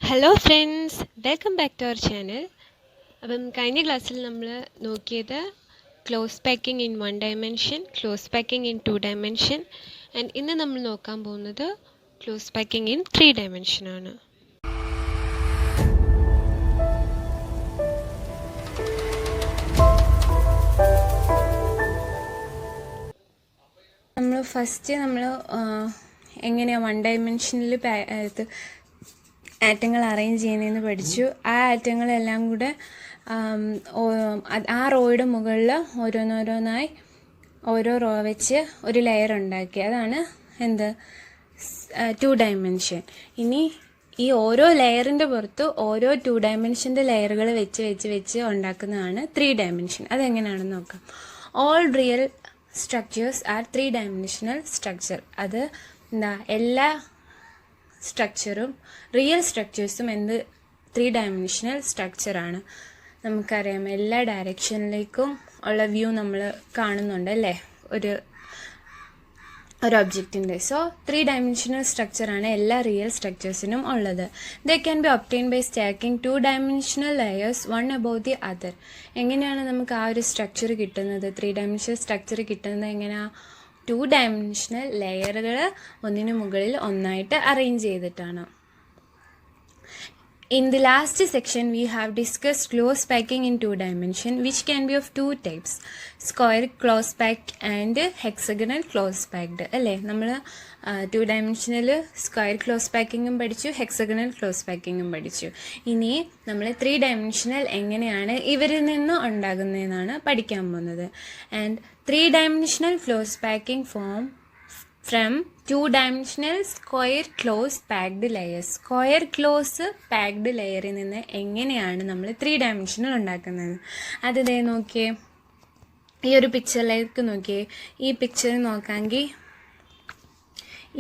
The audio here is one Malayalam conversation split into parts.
Hello friends, welcome back to our channel. അപ്പം കഴിഞ്ഞ ക്ലാസ്സിൽ നമ്മൾ നോക്കിയത് close packing in 1 dimension, close packing in 2 dimension and ഇന്ന് നമ്മൾ നോക്കാൻ പോകുന്നത് ക്ലോസ് പാക്കിംഗ് ഇൻ 3 ഡയമെൻഷൻ ആണ്. നമ്മൾ എങ്ങനെയാണ് 1 ഡയമെൻഷനിൽ ആറ്റങ്ങൾ അറേഞ്ച് ചെയ്യുന്നതെന്ന് പഠിച്ചു. ആ ആറ്റങ്ങളെല്ലാം കൂടെ ആ റോയുടെ മുകളിൽ ഓരോന്നോരോന്നായി ഓരോ റോ വെച്ച് ഒരു ലെയർ ഉണ്ടാക്കി. അതാണ് 2 ഡയമെൻഷൻ. ഇനി ഈ ഓരോ ലെയറിൻ്റെ പുറത്ത് ഓരോ 2 ഡയമെൻഷൻ്റെ ലെയറുകൾ വെച്ച് ഉണ്ടാക്കുന്നതാണ് 3 ഡയമെൻഷൻ. അതെങ്ങനെയാണെന്ന് നോക്കാം. All real structures R 3 dimensional structure. അത് എല്ലാ സ്ട്രക്ചറും റിയൽ സ്ട്രക്ചേഴ്സും 3 ഡയമെൻഷണൽ സ്ട്രക്ചറാണ്. നമുക്കറിയാം, എല്ലാ ഡയറക്ഷനിലേക്കും ഉള്ള വ്യൂ നമ്മൾ കാണുന്നുണ്ട് അല്ലേ ഒരു ഒബ്ജക്റ്റിൻ്റെ. സോ 3 ഡയമെൻഷണൽ സ്ട്രക്ചറാണ് എല്ലാ റിയൽ സ്ട്രക്ചേഴ്സിനും ഉള്ളത്. They can be obtained by stacking 2 dimensional layers one above the other. എങ്ങനെയാണ് നമുക്ക് ആ ഒരു സ്ട്രക്ചർ കിട്ടുന്നത്? 3 ഡയമെൻഷണൽ സ്ട്രക്ചർ കിട്ടുന്നത് എങ്ങനെയാണ്? 2 ഡയമെൻഷണൽ ലെയറുകൾ ഒന്നിനു മുകളിൽ ഒന്നായിട്ട് അറേഞ്ച് ചെയ്തിട്ടാണ്. In the last section, we have discussed close packing in 2 dimension, which can be of 2 types: square close packed and hexagonal close packed. അല്ലേ, നമ്മൾ 2 ഡയമെൻഷനിൽ സ്ക്വയർ ക്ലോസ് പാക്കിങ്ങും പഠിച്ചു, ഹെക്സഗണൽ ക്ലോസ് പാക്കിങ്ങും പഠിച്ചു. ഇനി നമ്മൾ 3 ഡയമെൻഷനൽ എങ്ങനെയാണ് ഇവരിൽ നിന്ന് ഉണ്ടാകുന്നതെന്നാണ് പഠിക്കാൻ പോകുന്നത്. And 3 dimensional close packing from 2 dimensional square close packed layers. Square close packed ലെയറിൽ നിന്ന് എങ്ങനെയാണ് നമ്മൾ 3 ഡയമെൻഷനൽ ഉണ്ടാക്കുന്നത്? അത് ദേ നോക്കിയേ, ഈ ഒരു പിക്ചറിലേക്ക് നോക്കിയേ. ഈ പിക്ചറിൽ നോക്കാമെങ്കിൽ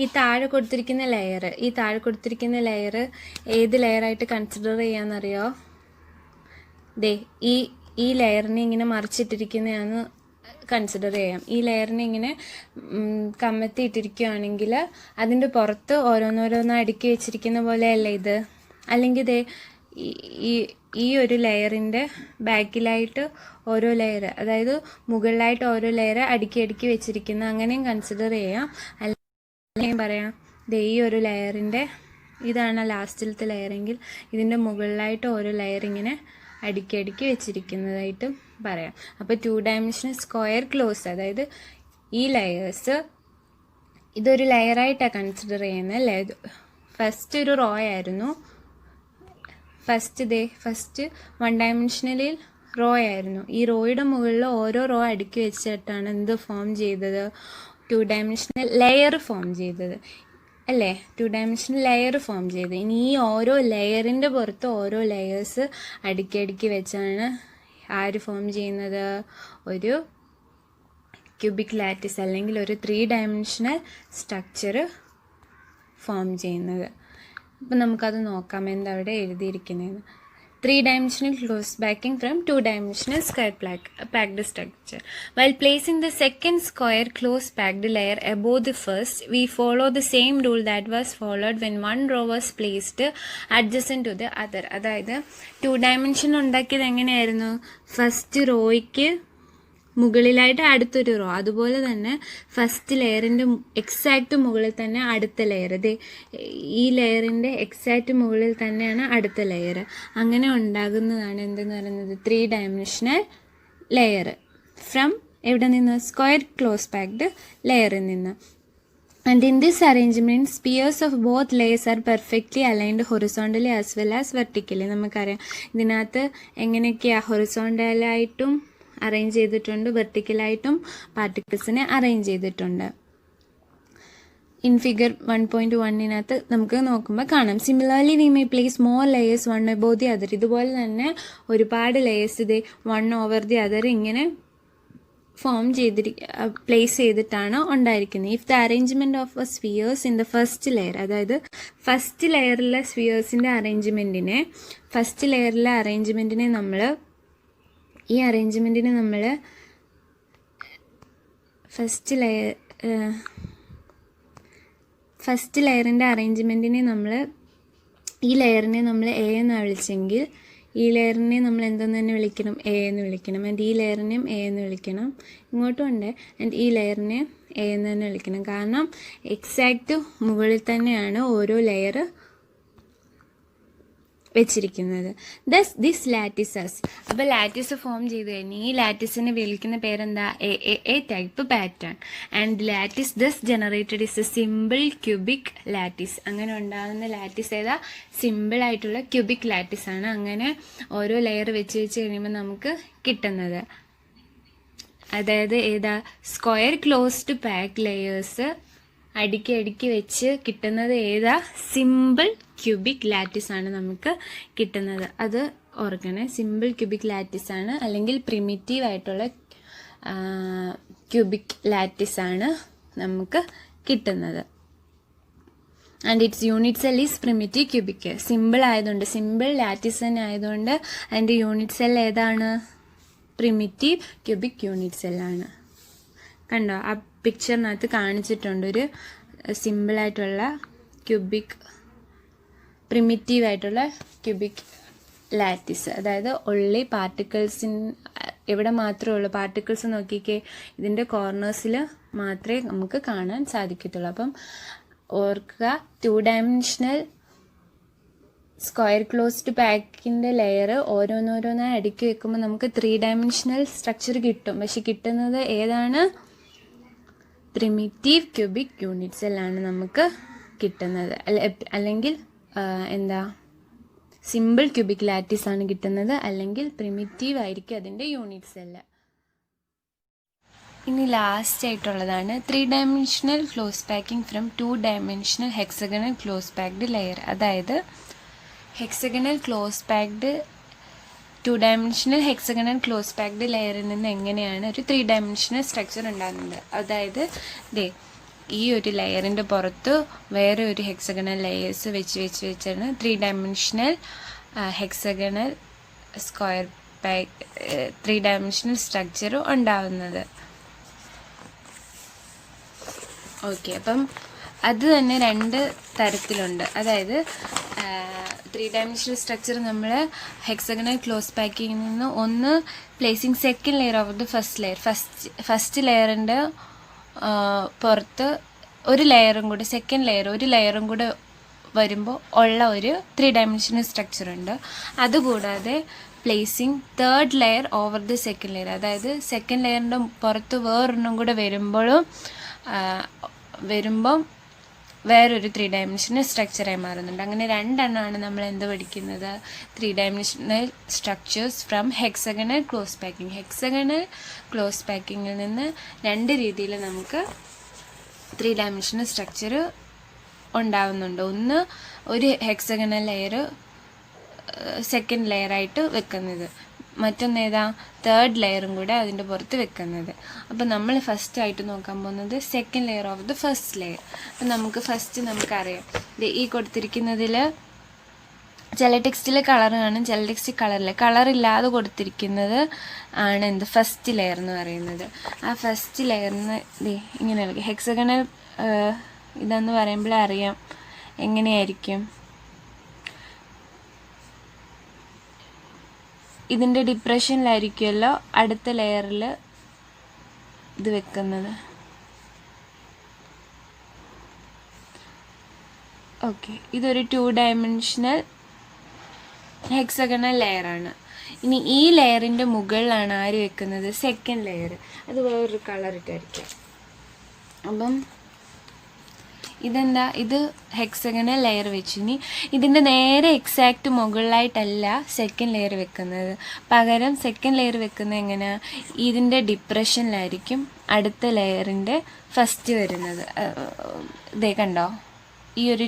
ഈ താഴെ കൊടുത്തിരിക്കുന്ന ലെയർ ഏത് ലെയറായിട്ട് കൺസിഡർ ചെയ്യാമെന്നറിയോ? ദേ ഈ ലെയറിനെ ഇങ്ങനെ മറിച്ചിട്ടിരിക്കുന്നതാണ് കൺസിഡർ ചെയ്യാം. ഈ ലെയറിനെ ഇങ്ങനെ കമത്തി ഇട്ടിരിക്കുകയാണെങ്കിൽ അതിൻ്റെ പുറത്ത് ഓരോന്നോരോന്ന് അടുക്കി വെച്ചിരിക്കുന്ന പോലെയല്ലേ ഇത്? അല്ലെങ്കിൽ ഇതേ ഈ ഒരു ലെയറിൻ്റെ ബാക്കിലായിട്ട് ഓരോ ലെയർ, അതായത് മുകളിലായിട്ട് ഓരോ ലെയർ അടുക്കി വെച്ചിരിക്കുന്ന, അങ്ങനെയും കൺസിഡർ ചെയ്യാം. അല്ലെങ്കിൽ പറയാം, ഈ ഒരു ലെയറിൻ്റെ ഇതാണ് ലാസ്റ്റിലത്തെ ലെയറെങ്കിൽ ഇതിൻ്റെ മുകളിലായിട്ട് ഓരോ ലെയർ ഇങ്ങനെ അടുക്കി വെച്ചിരിക്കുന്നതായിട്ടും പറയാം. അപ്പോൾ 2 ഡയമെൻഷണൽ സ്ക്വയർ ക്ലോസ്, അതായത് ഈ ലെയേഴ്സ് ഇതൊരു ലെയറായിട്ടാണ് കൺസിഡർ ചെയ്യുന്നത് അല്ലേ? ഫസ്റ്റ് ഒരു റോ ആയിരുന്നു. ഫസ്റ്റ് 1 ഡയമെൻഷനിൽ റോ ആയിരുന്നു. ഈ റോയുടെ മുകളിൽ ഓരോ റോ അടുക്കി വെച്ചിട്ടാണ് ഫോം ചെയ്തത്? 2 ഡയമെൻഷണൽ ലെയർ ഫോം ചെയ്തത് അല്ലേ? 2 ഡയമെൻഷണൽ ലെയർ ഫോം ചെയ്ത്. ഇനി ഈ ഓരോ ലെയറിൻ്റെ പുറത്ത് ഓരോ ലെയേഴ്സ് അടുക്കി വെച്ചാണ് ആര് ഫോം ചെയ്യുന്നത്? ഒരു ക്യൂബിക് ലാറ്റിസ് അല്ലെങ്കിൽ ഒരു 3 ഡയമെൻഷണൽ സ്ട്രക്ചർ ഫോം ചെയ്യുന്നത്. അപ്പം നമുക്കത് നോക്കാം എന്താ അവിടെ എഴുതിയിരിക്കുന്നതെന്ന്. 3 dimensional close packing from 2 dimensional square packed structure. While placing the second square close packed layer above the first, we follow the same rule that was followed when one row was placed adjacent to the other. അതായത് 2 ഡയമെൻഷൻ ഉണ്ടാക്കിയത് എങ്ങനെയായിരുന്നു? ഫസ്റ്റ് റോയ്ക്ക് മുകളിലായിട്ട് അടുത്തൊരു റോ, അതുപോലെ തന്നെ ഫസ്റ്റ് ലെയറിൻ്റെ എക്സാക്റ്റ് മുകളിൽ തന്നെ അടുത്ത ലെയർ, ഈ ലെയറിൻ്റെ എക്സാക്റ്റ് മുകളിൽ തന്നെയാണ് അടുത്ത ലെയർ. അങ്ങനെ ഉണ്ടാകുന്നതാണ് എന്തെന്ന് പറയുന്നത് 3 ഡയമെൻഷണൽ ലെയർ. ഫ്രം എവിടെ നിന്ന്? സ്ക്വയർ ക്ലോസ് പാക്ഡ് ലെയറിൽ നിന്ന്. And in this arrangement, spheres of both layers are perfectly aligned horizontally as well as vertically. നമുക്കറിയാം ഇതിനകത്ത് എങ്ങനെയൊക്കെയാണ് ഹൊറിസോണ്ടലായിട്ടും അറേഞ്ച് ചെയ്തിട്ടുണ്ട്, വെർട്ടിക്കലായിട്ടും പാർട്ടിക്കിൾസിനെ അറേഞ്ച് ചെയ്തിട്ടുണ്ട്. ഇൻ ഫിഗർ 1.1 നമുക്ക് നോക്കുമ്പോൾ കാണാം. Similarly we may place more layers one above the other. ഇതുപോലെ തന്നെ ഒരുപാട് layers one over the other ഇങ്ങനെ പ്ലേസ് ചെയ്തിട്ടാണ് ഉണ്ടായിരിക്കുന്നത്. If the arrangement of A spheres in the first layer, അതായത് ഫസ്റ്റ് ലെയറിലെ സ്ഫിയേഴ്സിൻ്റെ അറേഞ്ച്മെൻറ്റിനെ നമ്മൾ ഫസ്റ്റ് ലെയറിൻ്റെ അറേഞ്ച്മെൻറ്റിനെ നമ്മൾ ഈ ലെയറിനെ നമ്മൾ എ എന്നാണ് വിളിച്ചെങ്കിൽ ഈ ലെയറിനെ നമ്മൾ എന്തെന്ന് തന്നെ വിളിക്കണം, എ എന്ന് വിളിക്കണം. ആൻഡ് ഈ ലെയറിനെയും എ എന്ന് വിളിക്കണം. ഇങ്ങോട്ടും ഉണ്ട്. ആൻഡ് ഈ ലെയറിനെ എ എന്ന് തന്നെ വിളിക്കണം. കാരണം എക്സാക്റ്റ് മുകളിൽ തന്നെയാണ് ഓരോ ലെയർ വെച്ചിരിക്കുന്നത്. This lattices. അപ്പോൾ ലാറ്റിസ് ഫോം ചെയ്ത് കഴിഞ്ഞ് ഈ ലാറ്റിസിനെ വിളിക്കുന്ന പേരെന്താ? A type pattern. And lattice thus generated is a simple cubic lattice. അങ്ങനെ ഉണ്ടാകുന്ന ലാറ്റിസ് ഏതാ? സിമ്പിൾ ആയിട്ടുള്ള ക്യൂബിക് ലാറ്റിസ് ആണ്. അങ്ങനെ ഓരോ ലെയർ വെച്ച് കഴിയുമ്പോൾ നമുക്ക് കിട്ടുന്നത്. അതായത് ഏതാ? സ്ക്വയർ ക്ലോസ്ഡ് പാക്ക് ലെയേഴ്സ് അടുക്കി വെച്ച് കിട്ടുന്നത് ഏതാ? സിമ്പിൾ ക്യൂബിക് ലാറ്റിസ് ആണ് നമുക്ക് കിട്ടുന്നത്. അത് ഓർക്കണേ, സിമ്പിൾ ക്യൂബിക് ലാറ്റിസ് ആണ്, അല്ലെങ്കിൽ പ്രിമിറ്റീവ് ആയിട്ടുള്ള ക്യൂബിക് ലാറ്റിസ് ആണ് നമുക്ക് കിട്ടുന്നത്. And its unit cell is primitive cubic. Simple ആയതുകൊണ്ട്, സിമ്പിൾ ലാറ്റിസ് തന്നെ ആയതുകൊണ്ട് അതിൻ്റെ യൂണിറ്റ് സെൽ ഏതാണ്? പ്രിമിറ്റീവ് ക്യൂബിക് യൂണിറ്റ് സെല്ലാണ്. കണ്ടോ, ആ പിക്ചറിനകത്ത് കാണിച്ചിട്ടുണ്ട് ഒരു സിമ്പിളായിട്ടുള്ള ക്യൂബിക്, പ്രിമിറ്റീവായിട്ടുള്ള ക്യൂബിക് ലാറ്റിസ്. അതായത് ഉള്ളി എവിടെ മാത്രമേ ഉള്ളൂ പാർട്ടിക്കിൾസ് നോക്കിക്കേ, ഇതിൻ്റെ കോർണേഴ്സിൽ മാത്രമേ നമുക്ക് കാണാൻ സാധിക്കത്തുള്ളൂ. അപ്പം ഓർക്കുക, 2 ഡയമെൻഷണൽ സ്ക്വയർ ക്ലോസ്ഡ് പാക്കിൻ്റെ ലെയർ ഓരോന്നോരോന്നായി അടുക്കി വെക്കുമ്പോൾ നമുക്ക് 3 ഡയമെൻഷണൽ സ്ട്രക്ചർ കിട്ടും. പക്ഷെ കിട്ടുന്നത് ഏതാണ്? പ്രിമിറ്റീവ് ക്യൂബിക് യൂണിറ്റ് സെല്ലാണ് നമുക്ക് കിട്ടുന്നത്. അല്ലെങ്കിൽ എന്താ, സിമ്പിൾ ക്യൂബിക് ലാറ്റിസ് ആണ് കിട്ടുന്നത്, അല്ലെങ്കിൽ പ്രിമിറ്റീവ് ആയിരിക്കും അതിൻ്റെ യൂണിറ്റ് സെല്ല്. ഇനി ലാസ്റ്റ് ആയിട്ടുള്ളതാണ് 3 dimensional close packing from 2 dimensional hexagonal close packed layer. അതായത് hexagonal close packed 2 dimensional hexagonal close packed ലെയറിൽ നിന്ന് എങ്ങനെയാണ് ഒരു 3 ഡയമെൻഷണൽ സ്ട്രക്ചർ ഉണ്ടാകുന്നത്? അതായത് ഈ ഒരു ലെയറിൻ്റെ പുറത്ത് വേറെ ഒരു ഹെക്സഗണൽ ലെയേഴ്സ് വെച്ചാണ് 3 dimensional hexagonal square pack 3 dimensional structure ഉണ്ടാവുന്നത്. ഓക്കെ, അപ്പം അത് തന്നെ 2 തരത്തിലുണ്ട്. അതായത് 3 ഡയമെൻഷണൽ സ്ട്രക്ചർ നമ്മൾ ഹെക്സഗണൽ ക്ലോസ് പാക്കിങ്ങിൽ നിന്ന് ഒന്ന് placing second layer over the first layer. First ലെയറിൻ്റെ പുറത്ത് ഒരു ലെയറും കൂടെ, സെക്കൻഡ് ലെയർ ഒരു ലെയറും കൂടെ വരുമ്പോൾ ഉള്ള ഒരു 3 ഡയമെൻഷണൽ സ്ട്രക്ചർ ഉണ്ട്. അതുകൂടാതെ placing third layer over the second layer. അതായത് സെക്കൻഡ് ലെയറിൻ്റെ പുറത്ത് വേറൊരെണ്ണം കൂടെ വരുമ്പം വേറൊരു 3 ഡയമെൻഷണൽ സ്ട്രക്ചറായി മാറുന്നുണ്ട്. അങ്ങനെ 2 എണ്ണമാണ് നമ്മൾ എന്ത് പഠിക്കുന്നത്? 3 dimensional structures from hexagonal close packing. Hexagonal close പാക്കിങ്ങിൽ നിന്ന് 2 രീതിയിൽ നമുക്ക് 3 ഡയമെൻഷണൽ സ്ട്രക്ചർ ഉണ്ടാവുന്നുണ്ട്. ഒന്ന്, ഒരു ഹെക്സഗണൽ ലെയർ സെക്കൻഡ് ലെയറായിട്ട് വെക്കുന്നത്. മറ്റൊന്ന് ഏതാ? തേർഡ് ലെയറും കൂടെ അതിൻ്റെ പുറത്ത് വെക്കുന്നത്. അപ്പം നമ്മൾ ഫസ്റ്റ് ആയിട്ട് നോക്കാൻ പോകുന്നത് second layer of the first layer. അപ്പം നമുക്ക് ഫസ്റ്റ് നമുക്കറിയാം, ഈ കൊടുത്തിരിക്കുന്നതിൽ ചില ടെക്സ്റ്റിൽ കളർ കാണും, ചില ടെക്സ്റ്റിൽ കളറില്ലാതെ കൊടുത്തിരിക്കുന്നത് ആണ് എന്ത്? ഫസ്റ്റ് ലെയർ എന്ന് പറയുന്നത്. ആ ഫസ്റ്റ് ലെയറിന് ഇങ്ങനെ ഹെക്സഗണൽ ഇതെന്ന് പറയുമ്പോൾ അറിയാം എങ്ങനെയായിരിക്കും. ഇതിൻ്റെ ഡിപ്രഷനിലായിരിക്കുമല്ലോ അടുത്ത ലെയറിൽ ഇത് വെക്കുന്നത്. ഓക്കെ, ഇതൊരു 2 ഡയമെൻഷണൽ ഹെക്സഗണൽ ലെയറാണ്. ഇനി ഈ ലെയറിൻ്റെ മുകളിലാണ് ആര് വെക്കുന്നത്? Second layer. അത് വേറൊരു കളറിട്ടായിരിക്കാം. അപ്പം ഇതെന്താ? ഇത് ഹെക്സഗണൽ ലെയർ വെച്ച്. ഇനി ഇതിൻ്റെ നേരെ എക്സാക്റ്റ് മുകളിലായിട്ടല്ല സെക്കൻഡ് ലെയർ വെക്കുന്നത്. പകരം സെക്കൻഡ് ലെയർ വെക്കുന്നത് എങ്ങനെയാണ്? ഇതിൻ്റെ ഡിപ്രഷനിലായിരിക്കും അടുത്ത ലെയറിൻ്റെ ഫസ്റ്റ് വരുന്നത്. കണ്ടോ, ഈ ഒരു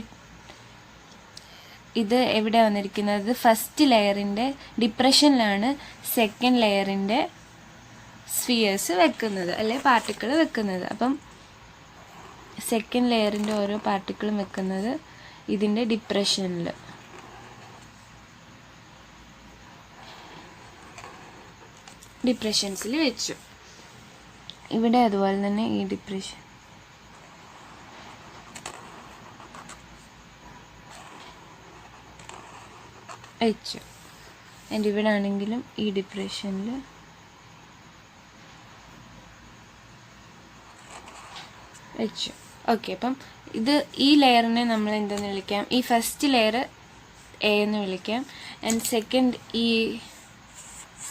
ഇത് എവിടെ വന്നിരിക്കുന്നത്? ഫസ്റ്റ് ലെയറിൻ്റെ ഡിപ്രഷനിലാണ് സെക്കൻഡ് ലെയറിൻ്റെ സ്ഫിയേഴ്സ് വെക്കുന്നത്, അല്ലെ പാർട്ടിക്കിൾ വെക്കുന്നത്. അപ്പം സെക്കൻഡ് ലെയറിൻ്റെ ഓരോ പാർട്ടിക്കിളും വെക്കുന്നത് ഇതിൻ്റെ ഡിപ്രഷൻസിൽ വെച്ചു. ഇവിടെ അതുപോലെ തന്നെ ഈ ഡിപ്രഷൻ. വെച്ചു. ആൻഡ് ഇവിടെ ആണെങ്കിലും ഈ ഡിപ്രഷനിൽ വെച്ചു. ഓക്കെ, അപ്പം ഇത് ഈ ലെയറിനെ നമ്മൾ എന്തെന്ന് വിളിക്കാം? ഈ ഫസ്റ്റ് ലെയർ എ എന്ന് വിളിക്കാം. ആൻഡ്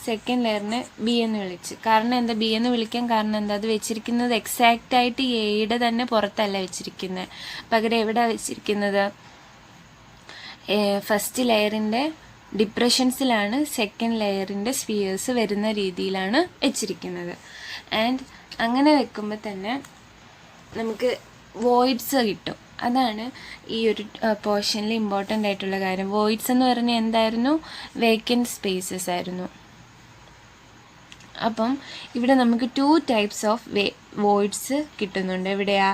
സെക്കൻഡ് ലെയറിനെ ബി എന്ന് വിളിച്ച്. കാരണം എന്താ ബി എന്ന് വിളിക്കാൻ കാരണം എന്താ? അത് വെച്ചിരിക്കുന്നത് എക്സാക്റ്റായിട്ട് എയുടെ തന്നെ പുറത്തല്ല വെച്ചിരിക്കുന്നത്. പകരം എവിടെ വെച്ചിരിക്കുന്നത്? ഫസ്റ്റ് ലെയറിൻ്റെ ഡിപ്രഷൻസിലാണ് സെക്കൻഡ് ലെയറിൻ്റെ സ്ഫിയേഴ്സ് വരുന്ന രീതിയിലാണ് വെച്ചിരിക്കുന്നത്. ആൻഡ് അങ്ങനെ വെക്കുമ്പോൾ തന്നെ നമുക്ക് വോയിഡ്സ് കിട്ടും. അതാണ് ഈ ഒരു പോർഷനിൽ ഇമ്പോർട്ടൻ്റ് ആയിട്ടുള്ള കാര്യം. വോയിഡ്സ് എന്ന് പറഞ്ഞാൽ എന്തായിരുന്നു? വേക്കൻറ്റ് സ്പേസസ് ആയിരുന്നു. അപ്പം ഇവിടെ നമുക്ക് 2 ടൈപ്സ് ഓഫ് വോയിഡ്സ് കിട്ടുന്നുണ്ട്. എവിടെയാ?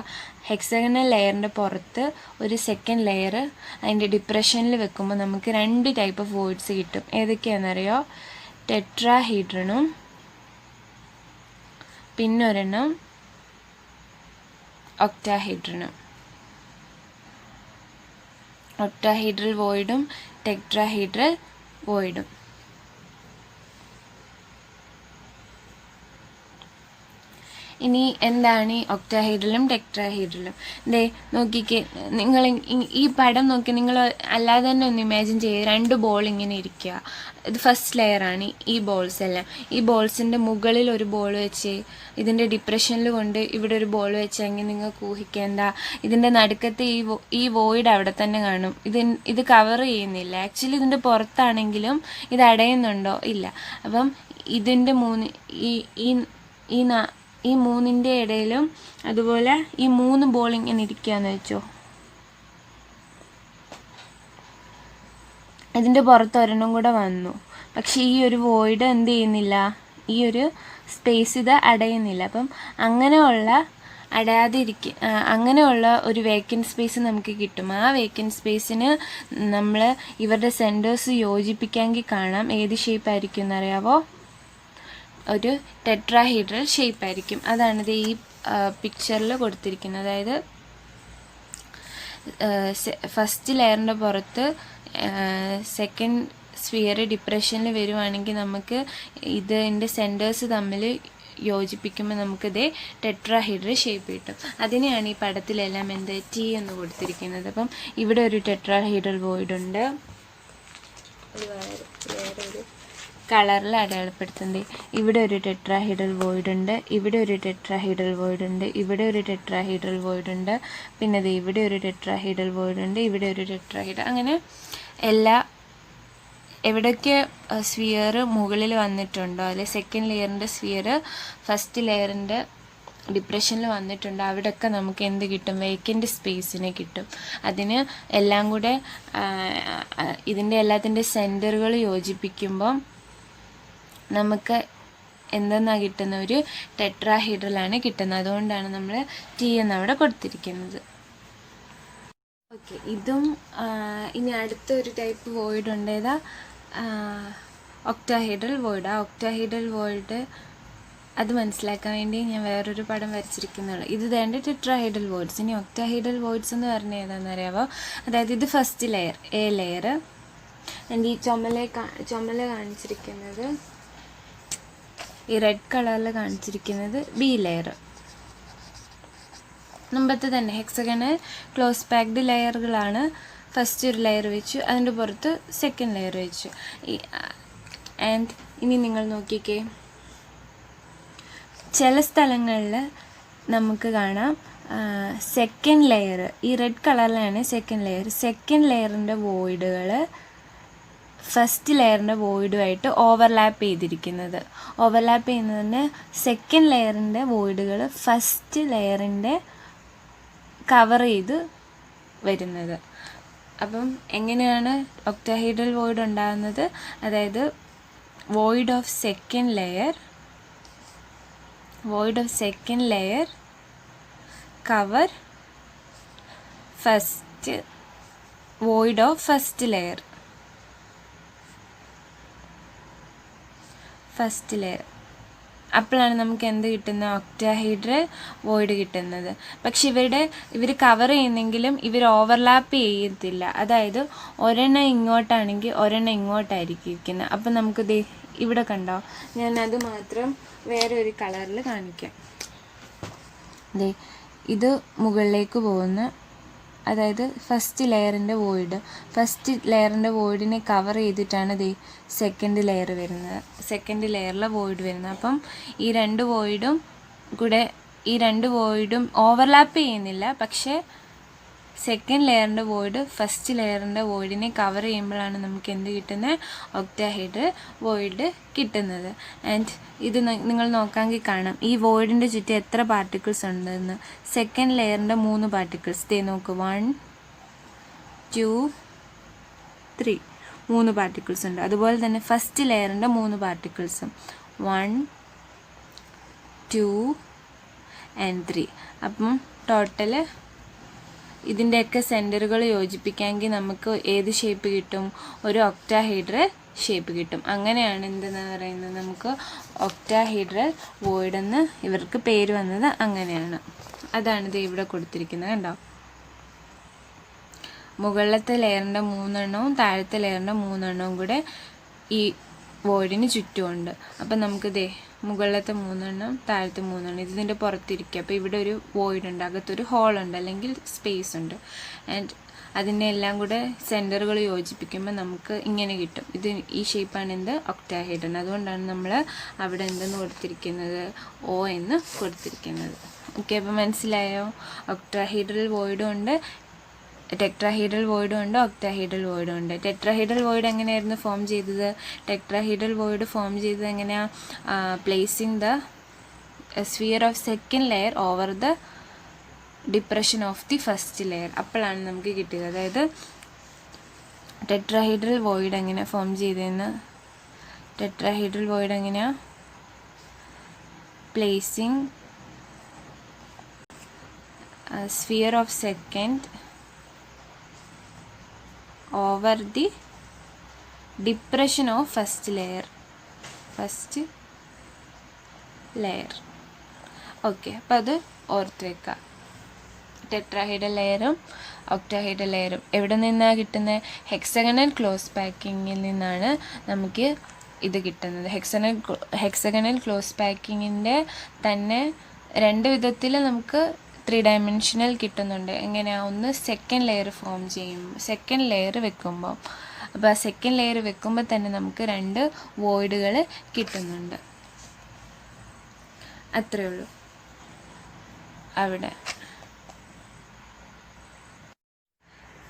ഹെക്സഗണൽ ലെയറിൻ്റെ പുറത്ത് ഒരു സെക്കൻഡ് ലെയർ അതിൻ്റെ ഡിപ്രഷനിൽ വെക്കുമ്പോൾ നമുക്ക് 2 ടൈപ്പ് ഓഫ് വോയിഡ്സ് കിട്ടും. ഏതൊക്കെയാണെന്നറിയോ? ടെട്രാഹീഡ്രനും പിന്നൊരെണ്ണം ഒക്ടാഹീഡ്രനും. ഒക്ടാഹീഡ്രൽ വോയിഡും ടെട്രാഹീഡ്രൽ വോയിഡും. ഇനി എന്താണ് ഈ ഒക്ടാഹീഡ്രലും ടെട്രാഹീഡ്രലും? നോക്കിക്കേ, നിങ്ങൾ ഈ പടം നോക്കി നിങ്ങൾ അല്ലാതെ തന്നെ ഒന്ന് ഇമാജിൻ ചെയ്യുക. 2 ബോൾ ഇങ്ങനെ ഇരിക്കുക. ഇത് ഫസ്റ്റ് ലെയറാണ്. ഈ ബോൾസ് എല്ലാം ഈ ബോൾസിൻ്റെ മുകളിൽ ഒരു ബോൾ വെച്ച് ഇതിൻ്റെ ഡിപ്രഷനിൽ കൊണ്ട് ഇവിടെ ഒരു ബോൾ വെച്ചെങ്കിൽ നിങ്ങൾക്ക് ഊഹിക്കേണ്ട ഇതിൻ്റെ നടുക്കത്തെ ഈ വോയിഡ് അവിടെ തന്നെ കാണും. ഇത് കവർ ചെയ്യുന്നില്ല. ആക്ച്വലി ഇതിൻ്റെ പുറത്താണെങ്കിലും ഇത് അടയുന്നുണ്ടോ? ഇല്ല. അപ്പം ഇതിൻ്റെ ഈ മൂന്നിൻ്റെ ഇടയിലും അതുപോലെ ഈ 3 ബോൾ ഇങ്ങനെ ഇരിക്കുകയെന്ന് വെച്ചോ. ഇതിൻ്റെ പുറത്ത് ഒരെണ്ണം കൂടെ വന്നു. പക്ഷേ ഈ ഒരു വോയിഡ് എന്ത് ചെയ്യുന്നില്ല? ഈ ഒരു സ്പേസ് ഇത് അടയുന്നില്ല. അപ്പം അങ്ങനെയുള്ള ഒരു വേക്കൻറ്റ് സ്പേസ് നമുക്ക് കിട്ടും. ആ വേക്കൻറ്റ് സ്പേസിന് നമ്മൾ ഇവരുടെ സെൻറ്റേഴ്സ് യോജിപ്പിക്കാമെങ്കിൽ കാണാം ഏത് ഷേപ്പായിരിക്കും എന്നറിയാവോ? ഒരു ടെട്രാഹീഡ്രൽ ഷേപ്പായിരിക്കും. അതാണിത് ഈ പിക്ചറിൽ കൊടുത്തിരിക്കുന്നത്. അതായത് ഫസ്റ്റ് ലെയറിൻ്റെ പുറത്ത് സെക്കൻഡ് സ്ഫിയർ ഡിപ്രഷനിൽ വരുവാണെങ്കിൽ നമുക്ക് ഇതിൻ്റെ സെൻറ്റേഴ്സ് തമ്മിൽ യോജിപ്പിക്കുമ്പോൾ നമുക്കിത് ടെട്രാഹീഡ്രൽ ഷേപ്പ് കിട്ടും. അതിനെയാണ് ഈ പടത്തിലെല്ലാം എന്ത് ടി എന്ന് കൊടുത്തിരിക്കുന്നത്. അപ്പം ഇവിടെ ഒരു ടെട്രാഹീഡ്രൽ വോയിഡ് ഉണ്ട്. വേറൊരു കളറിൽ അടയാളപ്പെടുത്തുന്നത്. ഇവിടെ ഒരു ടെട്രാഹീഡ്രൽ വോയിഡ് ഉണ്ട്. ഇവിടെ ഒരു ടെട്രാഹീഡ്രൽ വോയിഡ് ഉണ്ട്. ഇവിടെ ഒരു ടെട്രാഹീഡ്രൽ വോയിഡ് ഉണ്ട്. പിന്നെ ഇവിടെ ഒരു ടെട്രാഹീഡ്രൽ വോയിഡ് ഉണ്ട്. ഇവിടെ ഒരു ടെട്രാഹീഡ്രൽ. അങ്ങനെ എവിടെയൊക്കെ സ്ഫിയർ മുകളിൽ വന്നിട്ടുണ്ടോ, അല്ലെ സെക്കൻഡ് ലെയറിൻ്റെ സ്ഫിയർ ഫസ്റ്റ് ലെയറിൻ്റെ ഡിപ്രഷനിൽ വന്നിട്ടുണ്ട്, അവിടെയൊക്കെ നമുക്ക് എന്ത് കിട്ടും? വേക്കൻറ്റ് സ്പേസിനെ കിട്ടും. അതിന് എല്ലാം കൂടെ ഇതിൻ്റെ എല്ലാത്തിൻ്റെ സെൻറ്ററുകൾ യോജിപ്പിക്കുമ്പം നമുക്ക് എന്തെന്നാണ് കിട്ടുന്നത്? ഒരു ടെട്രാഹീഡ്രലാണ് കിട്ടുന്നത്. അതുകൊണ്ടാണ് നമ്മൾ ടി എന്നവിടെ കൊടുത്തിരിക്കുന്നത്. ഓക്കെ, ഇതും ഇനി അടുത്തൊരു ടൈപ്പ് വോയിഡ് ഉണ്ട്. ഏതാ? Octahedral void. ആ ഒക്ടാഹീഡ്രൽ വോയിഡ് അത് മനസ്സിലാക്കാൻ വേണ്ടി ഞാൻ വേറൊരു പടം വരച്ചിരിക്കുന്നുള്ളൂ. ഇത് വേണ്ട ടെട്രാഹീഡ്രൽ വോയിഡ്സ്. ഇനി ഒക്ടാഹീഡ്രൽ വോയിഡ്സ് എന്ന് പറഞ്ഞാൽ ഏതാണെന്ന് അറിയാമോ? അതായത് ഇത് ഫസ്റ്റ് ലെയർ, എ ലെയർ. എൻ്റെ ഈ ചുമല കാണിച്ചിരിക്കുന്നത്, ഈ റെഡ് കളറിൽ കാണിച്ചിരിക്കുന്നത് ബി ലെയർ. മുമ്പത്തെ തന്നെ ഹെക്സഗണൽ ക്ലോസ് പാക്ഡ് ലെയറുകളാണ്. ഫസ്റ്റ് ഒരു ലെയർ വെച്ചു, അതിൻ്റെ പുറത്ത് സെക്കൻഡ് ലെയർ വെച്ചു. ആൻഡ് ഇനി നിങ്ങൾ നോക്കിക്കേ, ചില സ്ഥലങ്ങളിൽ നമുക്ക് കാണാം സെക്കൻഡ് ലെയർ, ഈ റെഡ് കളറിലാണ് സെക്കൻഡ് ലെയറിൻ്റെ വോയിഡുകൾ ഫസ്റ്റ് ലെയറിൻ്റെ വോയിഡുമായിട്ട് ഓവർലാപ്പ് ചെയ്തിരിക്കുന്നത്. ഓവർലാപ്പ് ചെയ്യുന്നതിന് സെക്കൻഡ് ലെയറിൻ്റെ വോയിഡുകൾ ഫസ്റ്റ് ലെയറിൻ്റെ കവർ ചെയ്ത് വരുന്നത്. അപ്പം എങ്ങനെയാണ് ഒക്ടാഹീഡ്രൽ വോയിഡ് ഉണ്ടാകുന്നത്? അതായത് void of second layer cover first void of first layer. അപ്പോഴാണ് നമുക്ക് എന്ത് കിട്ടുന്നത്, ഒക്ടാഹീഡ്രൽ വോയിഡ് കിട്ടുന്നത്. പക്ഷെ ഇവർ കവർ ചെയ്യുന്നെങ്കിലും ഇവർ ഓവർലാപ്പ് ചെയ്യത്തില്ല. അതായത് ഒരെണ്ണം ഇങ്ങോട്ടാണെങ്കിൽ ഒരെണ്ണം ഇങ്ങോട്ടായിരിക്കും ഇരിക്കുന്നത്. അപ്പം നമുക്ക് ഇവിടെ കണ്ടോ, ഞാനത് മാത്രം വേറെ ഒരു കളറിൽ കാണിക്കാം. ഇത് മുകളിലേക്ക് പോകുന്ന, അതായത് ഫസ്റ്റ് ലെയറിൻ്റെ വോയിഡിനെ കവർ ചെയ്തിട്ടാണ് സെക്കൻഡ് ലെയർ വരുന്നത്, സെക്കൻഡ് ലെയറിലെ വോയിഡ് വരുന്നത്. അപ്പം ഈ രണ്ട് വോയിഡും ഓവർലാപ്പ് ചെയ്യുന്നില്ല. പക്ഷേ സെക്കൻഡ് ലെയറിൻ്റെ വോയിഡ് ഫസ്റ്റ് ലെയറിൻ്റെ വോയിഡിനെ കവർ ചെയ്യുമ്പോഴാണ് നമുക്ക് എന്ത് കിട്ടുന്നത്, ഒക്ടാഹീഡ്രൽ വോയിഡ് കിട്ടുന്നത്. ആൻഡ് ഇത് നിങ്ങൾ നോക്കാമെങ്കിൽ കാണാം ഈ വോയിഡിൻ്റെ ചുറ്റും എത്ര പാർട്ടിക്കിൾസ് ഉണ്ടെന്ന്. സെക്കൻഡ് ലെയറിൻ്റെ 3 പാർട്ടിക്കിൾസ് നോക്ക്, 1 2 3 3 പാർട്ടിക്കിൾസ് ഉണ്ട്. അതുപോലെ തന്നെ ഫസ്റ്റ് ലെയറിൻ്റെ 3 പാർട്ടിക്കിൾസും 1 2 and 3. അപ്പം ടോട്ടൽ ഇതിൻ്റെയൊക്കെ സെൻറ്ററുകൾ യോജിപ്പിക്കാമെങ്കിൽ നമുക്ക് ഏത് ഷേപ്പ് കിട്ടും, ഒരു ഒക്ടാഹീഡ്രൽ ഷേപ്പ് കിട്ടും. അങ്ങനെയാണ് എന്തെന്ന് പറയുന്നത്, നമുക്ക് ഒക്ടാഹീഡ്രൽ വോയിഡ് എന്ന് ഇവർക്ക് പേര് വന്നത് അങ്ങനെയാണ്. അതാണ് ഇത് ഇവിടെ കൊടുത്തിരിക്കുന്നത്, കണ്ടോ. മുകളിലത്തെ ലെയറിൻ്റെ 3 എണ്ണവും താഴത്തെ ലെയറിൻ്റെ 3 എണ്ണവും കൂടെ ഈ വോയിഡിന് ചുറ്റുമുണ്ട്. അപ്പം നമുക്ക് മുകളിലത്തെ 3 എണ്ണം താഴത്തെ 3 എണ്ണം ഇതിൻ്റെ പുറത്തിരിക്കുക. അപ്പോൾ ഇവിടെ ഒരു വോയിഡ് ഉണ്ട്, അകത്തൊരു ഹോളുണ്ട് അല്ലെങ്കിൽ സ്പേസ് ഉണ്ട്. ആൻഡ് അതിൻ്റെ എല്ലാം കൂടെ സെൻറ്ററുകൾ യോജിപ്പിക്കുമ്പോൾ നമുക്ക് ഇങ്ങനെ കിട്ടും. ഈ ഷേപ്പാണ് എന്ത്, ഒക്ടാഹീഡ്രൽ. അതുകൊണ്ടാണ് നമ്മൾ അവിടെ എന്തെന്ന് കൊടുത്തിരിക്കുന്നത്, O എന്ന് കൊടുത്തിരിക്കുന്നത്. ഓക്കെ, അപ്പോൾ മനസ്സിലായോ? ഒക്ടാഹീഡ്രൽ വോയിഡും ഉണ്ട്, ടെട്രാഹീഡ്രൽ വോയിഡും ഉണ്ട്, ഒക്ടാഹീഡ്രൽ വോയിഡും ഉണ്ട്. ടെട്രാഹീഡ്രൽ വോയിഡ് എങ്ങനെയായിരുന്നു ഫോം ചെയ്തത്? ടെട്രാഹീഡ്രൽ വോയിഡ് ഫോം ചെയ്തത് എങ്ങനെയാണ്? Placing the sphere of second layer over the depression of the first layer. അപ്പോഴാണ് നമുക്ക് കിട്ടിയത്. അതായത് ടെട്രാഹീഡ്രൽ വോയിഡ് എങ്ങനെ ഫോം ചെയ്തതെന്ന്, ടെട്രാഹീഡ്രൽ വോയിഡ് എങ്ങനെയാണ്? Placing sphere of second over the depression of first layer. Okay, അപ്പോൾ അത് ഓർത്ത് വെക്കുക. ടെട്രാഹീഡ്രൽ ലെയറും ഒക്ടാഹീഡ്രൽ ലെയറും എവിടെ നിന്നാണ് കിട്ടുന്നത്? ഹെക്സഗണൽ ക്ലോസ് പാക്കിങ്ങിൽ നിന്നാണ് നമുക്ക് ഇത് കിട്ടുന്നത്. ഹെക്സഗണൽ ക്ലോസ് പാക്കിങ്ങിൻ്റെ തന്നെ 2 വിധത്തിൽ നമുക്ക് 3 ഡയമെൻഷനൽ കിട്ടുന്നുണ്ട്. എങ്ങനെയാണ്? ഒന്ന് സെക്കൻഡ് ലെയർ ഫോം ചെയ്യും, സെക്കൻഡ് ലെയർ വെക്കുമ്പോൾ. അപ്പോൾ ആ സെക്കൻഡ് ലെയർ വെക്കുമ്പോൾ തന്നെ നമുക്ക് 2 വോയിഡുകൾ കിട്ടുന്നുണ്ട്. അത്രയേ ഉള്ളൂ അവിടെ.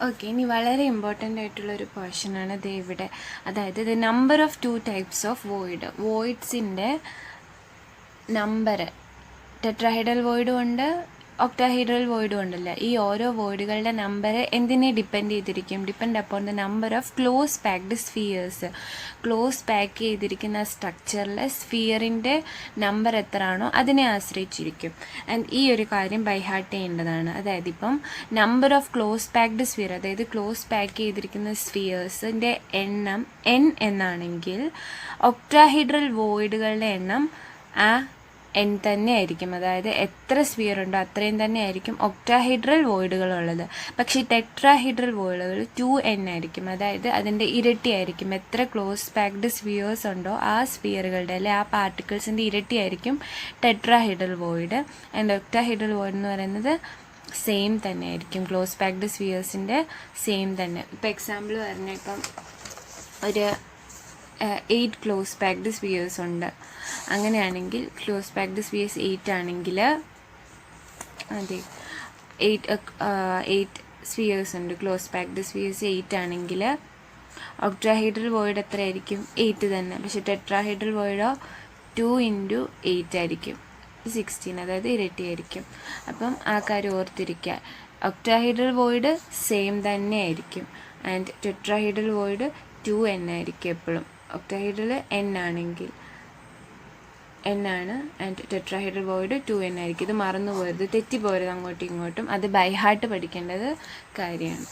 ഓക്കെ, ഇനി വളരെ ഇമ്പോർട്ടൻ്റ് ആയിട്ടുള്ളൊരു പോർഷനാണ് ഇത് ഇവിടെ. അതായത് the number of 2 types of വോയിഡ്സിൻ്റെ നമ്പർ. ടെട്രാഹീഡ്രൽ വോയിഡും ഉണ്ട്, ഒക്ടാഹീഡ്രൽ വോയിഡും ഉണ്ടല്ലോ. ഈ ഓരോ വോയിഡുകളുടെ നമ്പർ എന്തിനെ ഡിപ്പെൻഡ് ചെയ്തിരിക്കും? Depend upon the number of close packed spheres. Close pack ചെയ്തിരിക്കുന്ന സ്ട്രക്ചറിലെ സ്ഫിയറിൻ്റെ നമ്പർ എത്രയാണോ അതിനെ ആശ്രയിച്ചിരിക്കും. ആൻഡ് ഈ ഒരു കാര്യം ബൈ ഹാർട്ട് ചെയ്യേണ്ടതാണ്. അതായത് ഇപ്പം number of close packed sphere, അതായത് ക്ലോസ് പാക്ക് ചെയ്തിരിക്കുന്ന സ്ഫിയേഴ്സിൻ്റെ എണ്ണം n എന്നാണെങ്കിൽ ഒക്ടാഹീഡ്രൽ വോയിഡുകളുടെ എണ്ണം n തന്നെ ആയിരിക്കും. അതായത് എത്ര സ്ഫിയർ ഉണ്ടോ അത്രയും തന്നെ ആയിരിക്കും ഒക്ടാഹീഡ്രൽ വോയിഡുകളുള്ളത്. പക്ഷേ ടെട്രാഹീഡ്രൽ വോയിഡുകൾ 2n ആയിരിക്കും. അതായത് അതിൻ്റെ ഇരട്ടിയായിരിക്കും. എത്ര ക്ലോസ് പാക്ഡ് സ്ഫിയേഴ്സ് ഉണ്ടോ ആ സ്ഫിയറുകളുടെ അല്ലെ ആ പാർട്ടിക്കിൾസിൻ്റെ ഇരട്ടിയായിരിക്കും tetrahedral void. And octahedral void എന്ന് പറയുന്നത് സെയിം തന്നെ ആയിരിക്കും, ക്ലോസ് പാക്ഡ് സ്ഫിയേഴ്സിൻ്റെ സെയിം തന്നെ. ഇപ്പോൾ എക്സാമ്പിൾ പറഞ്ഞാൽ ഇപ്പം ഒരു 8 ക്ലോസ് പാക്ഡ് സ്ഫിയേഴ്സ് ഉണ്ട്. അങ്ങനെയാണെങ്കിൽ ക്ലോസ് പാക്ഡ് സ്ഫിയേഴ്സ് 8 ആണെങ്കിൽ അതെ 8 സ്ഫിയേഴ്സ് ഉണ്ട്. ക്ലോസ് പാക്ഡ് സ്ഫിയേഴ്സ് 8 ആണെങ്കിൽ ഒക്ടാഹീഡ്രൽ വോയിഡ് എത്രയായിരിക്കും? 8 തന്നെ. പക്ഷേ ടെട്രാഹീഡ്രൽ വോയിഡോ 2 × 8 ആയിരിക്കും, 16. അതായത് ഇരട്ടിയായിരിക്കും. അപ്പം ആ കാര്യം ഓർത്തിരിക്കുക. ഒക്ടാഹീഡ്രൽ വോയിഡ് സെയിം തന്നെ ആയിരിക്കും. ആൻഡ് ടെട്രാഹീഡ്രൽ വോയിഡ് 2n ആയിരിക്കും എപ്പോഴും. ഒക്ടാഹീഡ്രൽ n ആണെങ്കിൽ n ആണ്, ആൻഡ് ടെട്രാഹീഡ്രൽ വോയിഡ് 2n ആയിരിക്കും. ഇത് മറന്നു പോയത്, തെറ്റിപ്പോരുത് അങ്ങോട്ടും ഇങ്ങോട്ടും. അത് ബൈ ഹാർട്ട് പഠിക്കേണ്ടത് കാര്യമാണ്.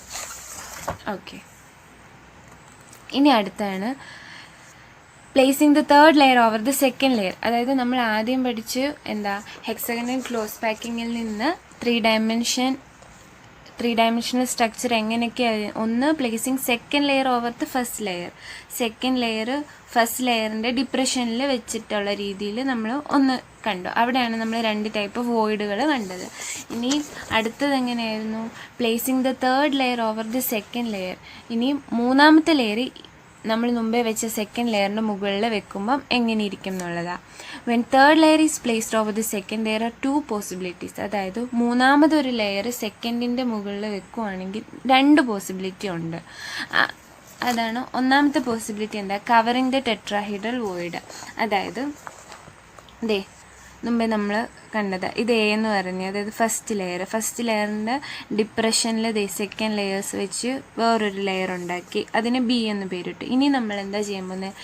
ഓക്കെ, ഇനി അടുത്താണ് placing the third layer over the second layer. അതായത് നമ്മൾ ആദ്യം പഠിച്ച് എന്താ ഹെക്സഗണൽ ക്ലോസ് പാക്കിങ്ങിൽ നിന്ന് ത്രീ ഡയമെൻഷണൽ സ്ട്രക്ചർ എങ്ങനെയൊക്കെയാണ്. ഒന്ന് placing second layer over the first layer. Second layer first ലെയറിൻ്റെ ഡിപ്രഷനിൽ വെച്ചിട്ടുള്ള രീതിയിൽ നമ്മൾ ഒന്ന് കണ്ടു. അവിടെയാണ് നമ്മൾ 2 ടൈപ്പ് വോയിഡുകൾ കണ്ടത്. ഇനി അടുത്തത് എങ്ങനെയായിരുന്നു? Placing the third layer over the second layer. ഇനി മൂന്നാമത്തെ ലെയർ നമ്മൾ മുമ്പേ വെച്ച സെക്കൻഡ് ലെയറിൻ്റെ മുകളിൽ വെക്കുമ്പം എങ്ങനെ ഇരിക്കും എന്നുള്ളതാണ്. When third layer is placed over the second layer are 2 possibilities. അതായത് മൂന്നാമതൊരു ലെയർ സെക്കൻഡിൻ്റെ മുകളിൽ വെക്കുവാണെങ്കിൽ 2 പോസിബിലിറ്റി ഉണ്ട്. അതാണ് ഒന്നാമത്തെ പോസിബിലിറ്റി. എന്താ? Covering the tetrahedral void. അതായത് ദേ മുമ്പേ നമ്മൾ കണ്ടത് ഇത് എ എന്ന് പറഞ്ഞ്, അതായത് ഫസ്റ്റ് ലെയറിൻ്റെ ഡിപ്രഷനിൽ ദേ സെക്കൻഡ് ലെയേഴ്സ് വെച്ച് വേറൊരു ലെയർ ഉണ്ടാക്കി അതിന് ബി എന്ന് പേരിട്ടു. ഇനി നമ്മൾ എന്താ ചെയ്യാൻ പോകുന്നത്?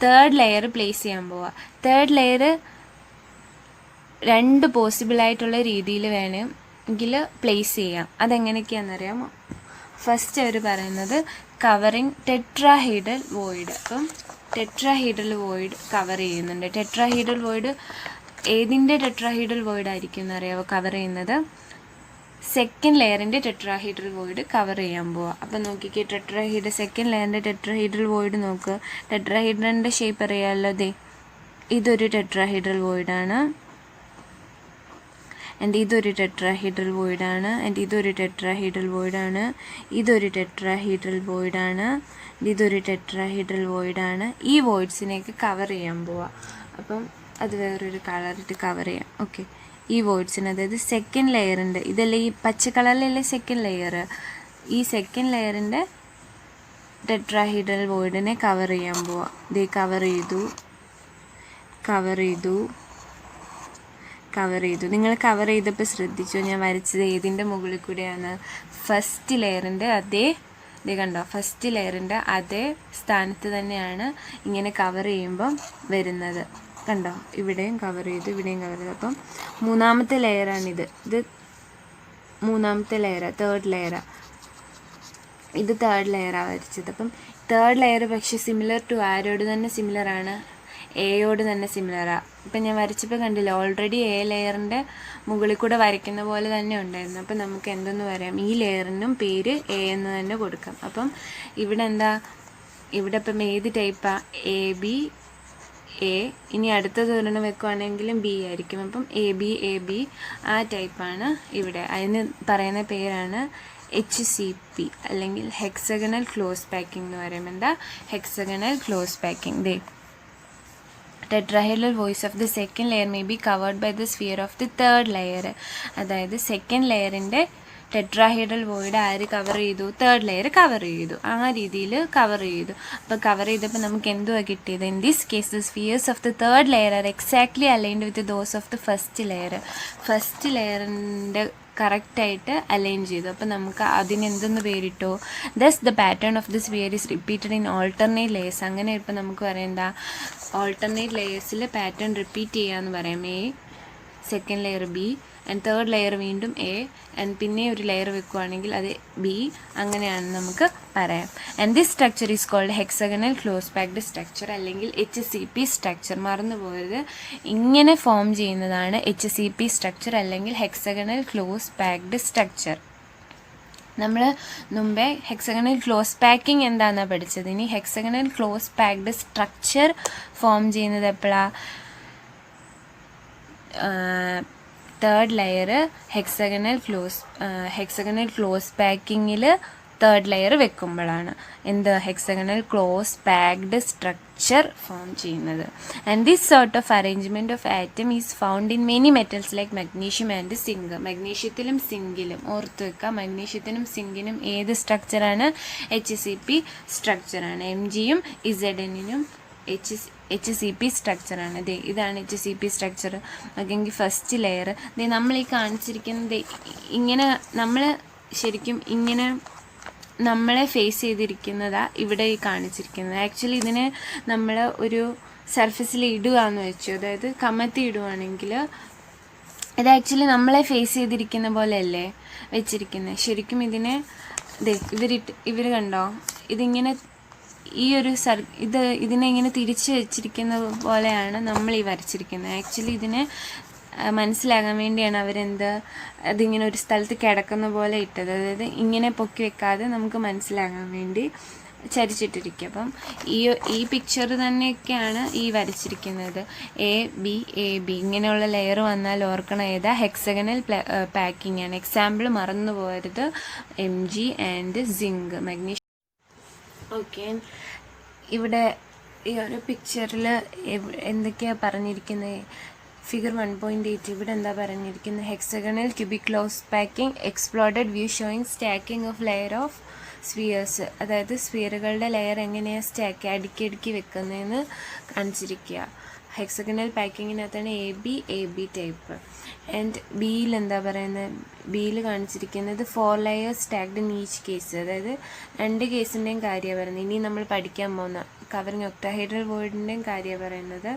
തേർഡ് ലെയർ പ്ലേസ് ചെയ്യാൻ പോവുക. തേർഡ് ലെയർ 2 പോസിബിളായിട്ടുള്ള രീതിയിൽ വേണമെങ്കിൽ പ്ലേസ് ചെയ്യാം. അതെങ്ങനെയൊക്കെയാണെന്നറിയാമോ? ഫസ്റ്റ് അവർ പറയുന്നത് കവറിങ് ടെട്രാഹീഡ്രൽ വോയിഡ്. അപ്പം ടെട്രാഹീഡ്രൽ വോയിഡ് കവർ ചെയ്യുന്നുണ്ട്. ടെട്രാഹീഡ്രൽ വോയിഡ് ഏതിൻ്റെ ടെട്രാഹീഡ്രൽ വോയിഡ് ആയിരിക്കും എന്നറിയാമോ കവർ ചെയ്യുന്നത്? സെക്കൻഡ് ലെയറിൻ്റെ ടെട്രാഹീഡ്രൽ വോയിഡ് കവർ ചെയ്യാൻ പോവുക. അപ്പം നോക്കിക്കേ, സെക്കൻഡ് ലെയറിൻ്റെ ടെട്രാഹീഡ്രൽ വോയിഡ് നോക്കുക. ടെട്രാഹീഡ്രലിൻ്റെ ഷേപ്പ് അറിയാമല്ലോ. ദേ ഇതൊരു ടെട്രാഹീഡ്രൽ വോയിഡാണ്, ആൻഡ് ഇതൊരു ടെട്രാഹീഡ്രൽ വോയിഡാണ്, ആൻഡ് ഇതൊരു ടെട്രാഹീഡ്രൽ വോയിഡാണ്, ഇതൊരു ടെട്രാഹീഡ്രൽ വോയിഡാണ്, ഇതൊരു ടെട്രാഹീഡ്രൽ വോയിഡാണ്. ഈ വോയിഡ്സിനെയൊക്കെ കവർ ചെയ്യാൻ പോവുക. അപ്പം അത് വേറൊരു കളറിട്ട് കവർ ചെയ്യാം. ഓക്കെ, ഈ വോയിഡ്സിന്, അതായത് സെക്കൻഡ് ലെയറിൻ്റെ, ഇതല്ലേ ഈ പച്ച കളറിലല്ലേ സെക്കൻഡ് ലെയർ, ഈ സെക്കൻഡ് ലെയറിൻ്റെ ടെട്രാഹീഡ്രൽ വോയിഡിനെ കവർ ചെയ്യാൻ പോവാം. ഇത് കവർ ചെയ്തു. നിങ്ങൾ കവർ ചെയ്തപ്പോൾ ശ്രദ്ധിച്ചോ, ഞാൻ വരച്ചത് ഏതിൻ്റെ മുകളിൽ കൂടെയാണ്? ഫസ്റ്റ് ലെയറിൻ്റെ അതേ, ഇത് കണ്ടോ, ഫസ്റ്റ് ലെയറിൻ്റെ അതേ സ്ഥാനത്ത് തന്നെയാണ് ഇങ്ങനെ കവർ ചെയ്യുമ്പം വരുന്നത്. കണ്ടോ, ഇവിടെയും കവർ ചെയ്തു, ഇവിടെയും കവർ ചെയ്തു. അപ്പം മൂന്നാമത്തെ ലെയറാണിത്. ഇത് മൂന്നാമത്തെ ലെയറാണ്, തേർഡ് ലെയറാണ്. ഇത് തേർഡ് ലെയറാണ് വരച്ചത്. അപ്പം തേർഡ് ലെയർ പക്ഷേ സിമിലർ ടു ആരോട് തന്നെ സിമിലറാണ്? എയോട് തന്നെ സിമിലറാണ്. ഇപ്പം ഞാൻ വരച്ചപ്പോൾ കണ്ടില്ല, ഓൾറെഡി എ ലെയറിൻ്റെ മുകളിൽ കൂടെ വരയ്ക്കുന്ന പോലെ തന്നെ ഉണ്ടായിരുന്നു. അപ്പം നമുക്ക് എന്തെന്ന് പറയാം? ഈ ലെയറിനും പേര് എ എന്ന് തന്നെ കൊടുക്കാം. അപ്പം ഇവിടെ എന്താ? ഇവിടെ ഇപ്പം ഏത് ടൈപ്പാണ്? A B A. ഇനി അടുത്തത് ഒരെണ്ണം വെക്കുവാണെങ്കിലും ബി ആയിരിക്കും. അപ്പം എ ബി ആ ടൈപ്പാണ് ഇവിടെ. അതിന് പറയുന്ന പേരാണ് HCP അല്ലെങ്കിൽ ഹെക്സഗണൽ ക്ലോസ് പാക്കിംഗ് എന്ന് പറയുമ്പോൾ. എന്താ hexagonal close packing? They tetrahedral voice of the second layer may be covered by the sphere of the third layer. അതായത് സെക്കൻഡ് ലെയറിൻ്റെ ടെട്രാഹീഡ്രൽ വോയിഡ് ആര് കവർ ചെയ്തു? തേർഡ് ലെയർ കവർ ചെയ്തു. ആ രീതിയിൽ കവർ ചെയ്തു. അപ്പോൾ കവർ ചെയ്തപ്പോൾ നമുക്ക് എന്തുവാ കിട്ടിയത്? In this case the spheres of the third layer are exactly aligned with those of the first layer. First ലെയറിൻ്റെ കറക്റ്റായിട്ട് അലൈൻ ചെയ്തു. അപ്പോൾ നമുക്ക് അതിനെന്തെന്ന് പേരിട്ടോ? Thus the pattern of the sphere is repeated in alternate layers. അങ്ങനെ ഇപ്പോൾ നമുക്ക് പറയണ്ട, ഓൾട്ടർനേറ്റ് ലെയേഴ്സിൽ പാറ്റേൺ റിപ്പീറ്റ് ചെയ്യാമെന്ന് പറയാം. A, second layer B, and third layer വീണ്ടും എ, ആൻഡ് പിന്നെ ഒരു ലെയർ വെക്കുകയാണെങ്കിൽ അത് ബി. അങ്ങനെയാണ് നമുക്ക് പറയാം. And this structure is called hexagonal close packed structure അല്ലെങ്കിൽ HCP സ്ട്രക്ചർ. മറന്നു പോയത്, ഇങ്ങനെ ഫോം ചെയ്യുന്നതാണ് HCP സ്ട്രക്ചർ അല്ലെങ്കിൽ ഹെക്സഗണൽ ക്ലോസ് പാക്ഡ് സ്ട്രക്ചർ. നമ്മൾ മുമ്പേ ഹെക്സഗണൽ ക്ലോസ് പാക്കിംഗ് എന്താണെന്നാണ് പഠിച്ചത്. ഇനി hexagonal close packed structure form ചെയ്യുന്നത് എപ്പോഴാണ്? തേർഡ് ലെയർ ഹെക്സഗണൽ ക്ലോസ് പാക്കിങ്ങിൽ തേർഡ് ലെയർ വെക്കുമ്പോഴാണ് എന്ത് hexagonal close packed structure form ചെയ്യുന്നത്. And this sort of arrangement of atom is found in many metals like magnesium and zinc. മഗ്നീഷ്യത്തിലും സിങ്കിലും ഓർത്ത് വെക്കുക, മഗ്നീഷ്യത്തിനും സിങ്കിനും ഏത് സ്ട്രക്ചറാണ്? HCP സ്ട്രക്ചറാണ്. Mgയും Znനും HCP സ്ട്രക്ചറാണ്. ഇതാണ് HCP സ്ട്രക്ചർ. അല്ലെങ്കിൽ ഫസ്റ്റ് ലെയർ നമ്മൾ ഈ കാണിച്ചിരിക്കുന്നത് ഇങ്ങനെ, നമ്മൾ ശരിക്കും ഇങ്ങനെ നമ്മളെ ഫേസ് ചെയ്തിരിക്കുന്നതാണ് ഇവിടെ ഈ കാണിച്ചിരിക്കുന്നത്. ആക്ച്വലി ഇതിനെ നമ്മൾ ഒരു സർഫസിൽ ഇടുകയെന്ന് വെച്ചു, അതായത് കമത്തി ഇടുകയാണെങ്കിൽ ഇത് ആക്ച്വലി നമ്മളെ ഫേസ് ചെയ്തിരിക്കുന്ന പോലെയല്ലേ വെച്ചിരിക്കുന്നത്. ശരിക്കും ഇതിനെ ഇവർ കണ്ടോ, ഇതിങ്ങനെ ഈ ഒരു ഇതിനെ ഇങ്ങനെ തിരിച്ച് വെച്ചിരിക്കുന്ന പോലെയാണ് നമ്മൾ ഈ വരച്ചിരിക്കുന്നത്. ആക്ച്വലി ഇതിനെ മനസ്സിലാകാൻ വേണ്ടിയാണ് അതിങ്ങനെ ഒരു സ്ഥലത്ത് കിടക്കുന്ന പോലെ ഇട്ടത്. അതായത് ഇങ്ങനെ പൊക്കി വെക്കാതെ നമുക്ക് മനസ്സിലാകാൻ വേണ്ടി ചരിച്ചിട്ടിരിക്കുക. അപ്പം ഈ പിക്ചർ തന്നെയൊക്കെയാണ് ഈ വരച്ചിരിക്കുന്നത്. എ ബി ഇങ്ങനെയുള്ള ലെയർ വന്നാൽ ഓർക്കണം ഏതാ, ഹെക്സഗണൽ പാക്കിംഗ് ആണ്. എക്സാമ്പിൾ മറന്നു പോകരുത്, Mg and zinc, magnesium. Okay, ഇവിടെ ഈ ഒരു പിക്ചറിൽ എന്തൊക്കെയാണ് പറഞ്ഞിരിക്കുന്നത്? ഫിഗർ 1.8 ഇവിടെ എന്താ പറഞ്ഞിരിക്കുന്നത്? Hexagonal cubic close packing, exploded view showing stacking of layer of spheres. അതായത് സ്ഫിയറുകളുടെ ലെയർ എങ്ങനെയാണ് അടുക്കി വെക്കുന്നതെന്ന് കാണിച്ചിരിക്കുക. ഹെക്സഗണൽ പാക്കിങ്ങിനകത്താണ് എ ബി ടൈപ്പ്. ആൻഡ് ബിയിൽ എന്താ പറയുന്നത്? ബിയിൽ കാണിച്ചിരിക്കുന്നത് 4 layers stacked in each case. അതായത് 2 കേസിൻ്റെയും കാര്യമാണ് പറയുന്നത്. ഇനി നമ്മൾ പഠിക്കാൻ പോകുന്ന കവറിങ് ഒക്ടാഹൈഡ്രൽ വോയിഡിൻ്റെയും കാര്യമാണ് പറയുന്നത്.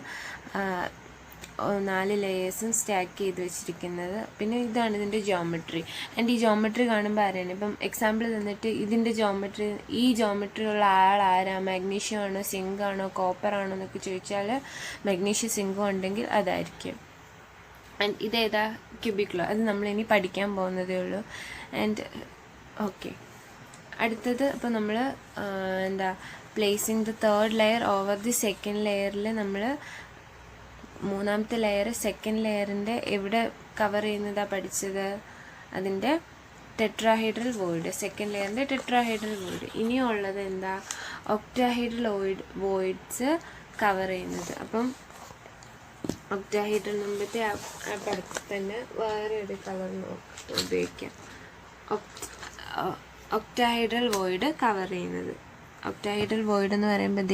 4 ലെയേഴ്സും സ്റ്റാക്ക് ചെയ്ത് വെച്ചിരിക്കുന്നത്. പിന്നെ ഇതാണ് ഇതിൻ്റെ ജോമെട്രി. ആൻഡ് ഈ ജോമെട്രി കാണുമ്പോൾ ആരാണ്? ഇപ്പം എക്സാമ്പിൾ തന്നിട്ട് ഇതിൻ്റെ ഈ ജോമെട്രി ഉള്ള ആരാ? മാഗ്നീഷ്യം ആണോ, സിങ്ക് ആണോ, കോപ്പർ ആണോ എന്നൊക്കെ ചോദിച്ചാൽ മഗ്നീഷ്യം സിങ്കും ഉണ്ടെങ്കിൽ അതായിരിക്കും. ആൻഡ് ഇതേതാ? ക്യൂബിക്ലോ. അത് നമ്മളിനി പഠിക്കാൻ പോകുന്നതേ ഉള്ളൂ. ആൻഡ് ഓക്കെ, അടുത്തത് അപ്പോൾ നമ്മൾ placing the third layer over the second ലെയറിൽ നമ്മൾ മൂന്നാമത്തെ ലെയർ സെക്കൻഡ് ലെയറിൻ്റെ എവിടെ കവർ ചെയ്യുന്നതാണ് പഠിച്ചത്? അതിൻ്റെ ടെട്രാഹൈഡ്രൽ വോയിഡ്, സെക്കൻഡ് ലെയറിൻ്റെ ടെട്രാഹൈഡ്രൽ വോയിഡ്. ഇനിയുള്ളത് എന്താ? ഒക്ടാഹൈഡ്രൽ വോയിഡ്സ് കവർ ചെയ്യുന്നത്. അപ്പം ഒക്ടാഹൈഡ്രൽ മുമ്പത്തെ ആ പടത്തിൽ തന്നെ വേറെ ഒരു കളർ ഉപയോഗിക്കാം. ഒക്ടാഹൈഡ്രൽ വോയിഡ് കവർ ചെയ്യുന്നത്. ഒക്ടാഹൈഡ്രൽ വോയിഡ് എന്ന് പറയുമ്പോൾ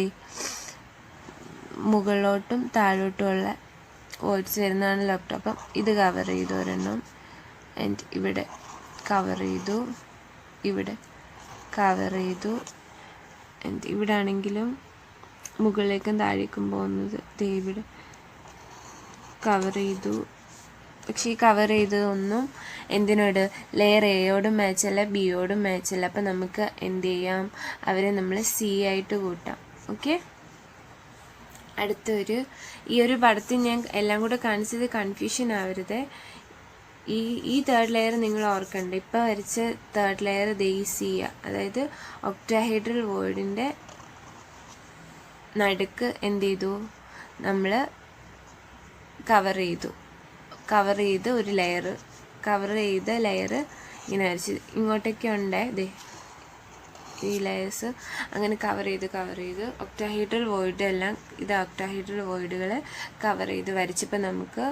മുകളിലോട്ടും താഴോട്ടുമുള്ള വോയിഡ്സ് വരുന്നതാണല്ലോ ഒക്ട. അപ്പം ഇത് കവർ ചെയ്തു ഒരെണ്ണം. ആൻഡ് ഇവിടെ കവർ ചെയ്തു, ഇവിടെ കവർ ചെയ്തു. ആൻഡ് ഇവിടെ ആണെങ്കിലും മുകളിലേക്കും താഴേക്കും പോകുന്നത് ഇവിടെ കവർ ചെയ്തു. പക്ഷേ ഈ കവർ ചെയ്തതൊന്നും എന്തിനോട്? ലെയർ എയോടും മാച്ചല്ല, ബിയോടും മാച്ചല്ല. അപ്പം നമുക്ക് എന്ത് ചെയ്യാം? അവരെ നമ്മൾ സി ആയിട്ട് കൂട്ടാം. ഓക്കെ, ഈ ഒരു പടത്തിൽ ഞാൻ എല്ലാം കൂടെ കാണിച്ചത് കൺഫ്യൂഷൻ ആവരുത്. ഈ തേർഡ് ലെയർ നിങ്ങൾ ഓർക്കണ്ട. ഇപ്പോൾ വരച്ച തേർഡ് ലെയർ സി, അതായത് ഒക്ടാഹൈഡ്രൽ വോയിഡിൻ്റെ നടുക്ക് എന്ത് ചെയ്തു? നമ്മൾ കവർ ചെയ്ത് ഒരു ലെയർ, കവർ ചെയ്ത ലെയർ ഇങ്ങനെ വരച്ച് ഇങ്ങോട്ടേക്ക് ഉണ്ട്. ഈ ലെയേഴ്സ് അങ്ങനെ കവർ ചെയ്ത് ഒക്ടാഹൈഡ്രൽ വോയിഡ് എല്ലാം ഒക്ടാഹൈഡ്രൽ വോയിഡുകൾ കവർ ചെയ്ത് വരച്ചപ്പോൾ നമുക്ക്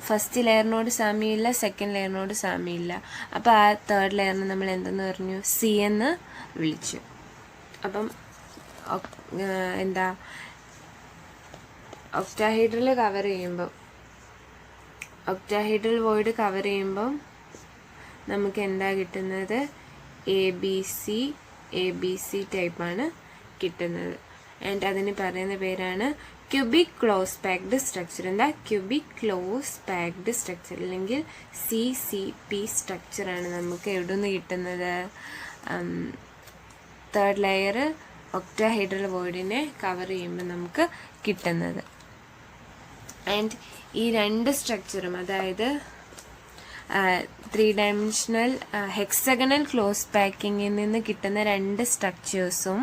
ഫസ്റ്റ് ലെയറിനോട് സാമ്യമില്ല, സെക്കൻഡ് ലെയറിനോട് സാമ്യമില്ല. അപ്പോൾ ആ തേർഡ് ലെയറിന് നമ്മൾ എന്തെന്ന് പറഞ്ഞു? സി എന്ന് വിളിച്ചു. അപ്പം ഒക്ടാഹൈഡ്രൽ വോയിഡ് കവർ ചെയ്യുമ്പം നമുക്ക് എന്താ കിട്ടുന്നത്? എ ബി സി ടൈപ്പാണ് കിട്ടുന്നത്. ആൻഡ് അതിന് പറയുന്ന പേരാണ് ക്യൂബിക് ക്ലോസ് പാക്ഡ് സ്ട്രക്ചർ. എന്താ? ക്യൂബിക് ക്ലോസ് പാക്ഡ് സ്ട്രക്ചർ അല്ലെങ്കിൽ CCP സ്ട്രക്ചറാണ് നമുക്ക് എവിടെ നിന്ന് കിട്ടുന്നത്? തേർഡ് ലെയർ ഒക്ടാഹൈഡ്രൽ വോയിഡിനെ കവർ ചെയ്യുമ്പോൾ നമുക്ക് കിട്ടുന്നത്. ആൻഡ് ഈ 2 സ്ട്രക്ചറും, അതായത് 3 ഡയമെൻഷണൽ ഹെക്സഗണൽ ക്ലോസ് പാക്കിങ്ങിൽ നിന്ന് കിട്ടുന്ന 2 സ്ട്രക്ചേഴ്സും,